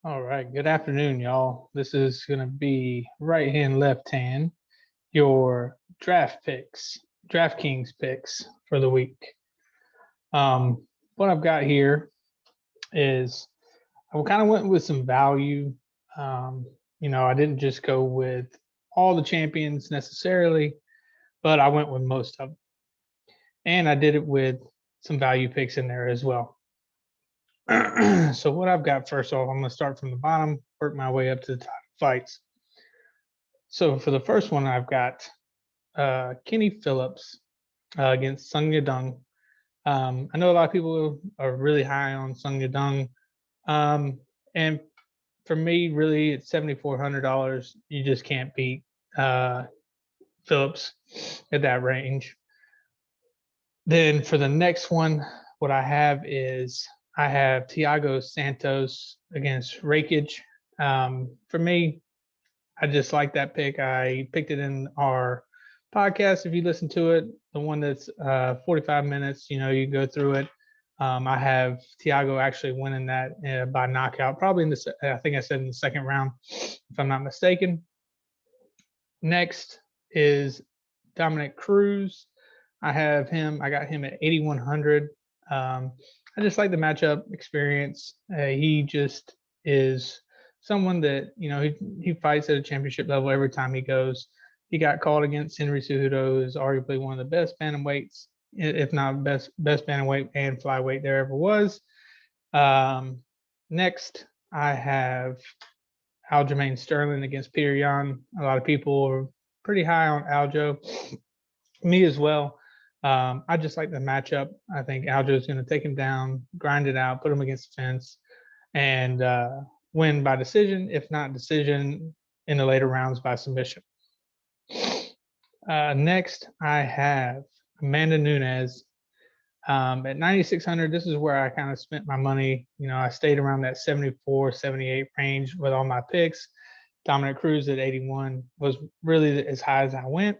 All right. Good afternoon, y'all. This is going to be right hand, left hand, your DraftKings picks for the week. What I've got here is I kind of went with some value. Um, I didn't just go with all the champions necessarily, but I went with most of them. And I did it with some value picks in there as well. So what I've got first off, I'm going to start from the bottom, work my way up to the top fights. So for the first one, I've got Kenny Phillips against Sung Yadong. I know a lot of people are really high on Sung Yadong, and for me, really, it's $7,400. You just can't beat Phillips at that range. Then for the next one, what I have is I have Thiago Santos against Rakic. For me, I just like that pick. I picked it in our podcast. If you listen to it, the one that's 45 minutes, you can go through it. I have Thiago actually winning that by knockout, probably I think I said in the second round, if I'm not mistaken. Next is Dominick Cruz. I got him at 8,100. I just like the matchup experience. He just is someone that he fights at a championship level every time he goes. He got called against Henry Cejudo, who is arguably one of the best bantamweights, if not best bantamweight and flyweight there ever was. Next, I have Aljamain Sterling against Peter Yan. A lot of people are pretty high on Aljo. Me as well. I just like the matchup. I think Aljo is going to take him down, grind it out, put him against the fence, and win by decision, if not decision in the later rounds by submission. Next, I have Amanda Nunes at 9,600. This is where I kind of spent my money. I stayed around that 74, 78 range with all my picks. Dominick Cruz at 81 was really as high as I went.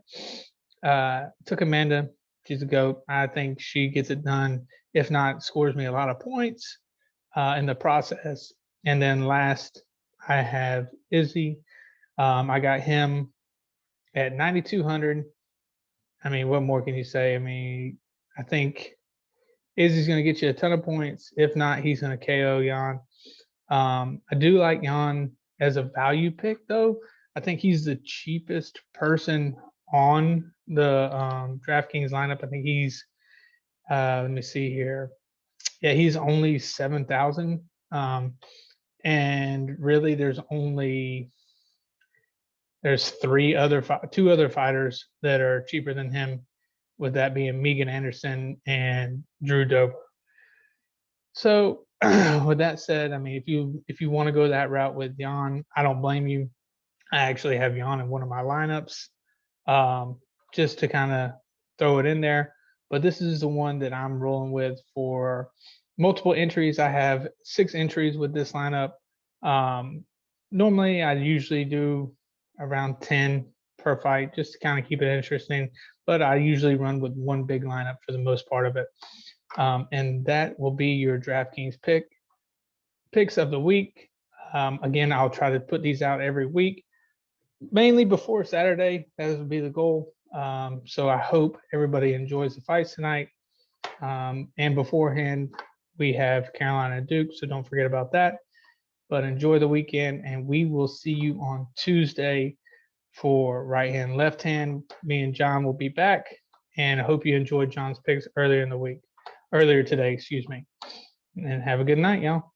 Took Amanda. She's a GOAT. I think she gets it done. If not, scores me a lot of points in the process. And then last, I have Izzy. I got him at 9,200. I mean, what more can you say? I mean, I think Izzy's going to get you a ton of points. If not, he's going to KO Yan. I do like Yan as a value pick, though. I think he's the cheapest person on the DraftKings lineup. I think he's, let me see here. Yeah, he's only 7,000. And really, there's two other fighters that are cheaper than him, with that being Megan Anderson and Drew Dober. So with that said, I mean, if you want to go that route with Yan, I don't blame you. I actually have Yan in one of my lineups, just to kind of throw it in there. But this is the one that I'm rolling with for multiple entries. I have 6 entries with this lineup. Normally, I usually do around 10 per fight, just to kind of keep it interesting. But I usually run with one big lineup for the most part of it. And that will be your DraftKings picks of the week. Again, I'll try to put these out every week, mainly before Saturday. That would be the goal. So I hope everybody enjoys the fights tonight. And beforehand, we have Carolina and Duke, so don't forget about that. But enjoy the weekend, and we will see you on Tuesday for right hand, left hand. Me and John will be back, and I hope you enjoyed John's picks earlier today, excuse me. And have a good night, y'all.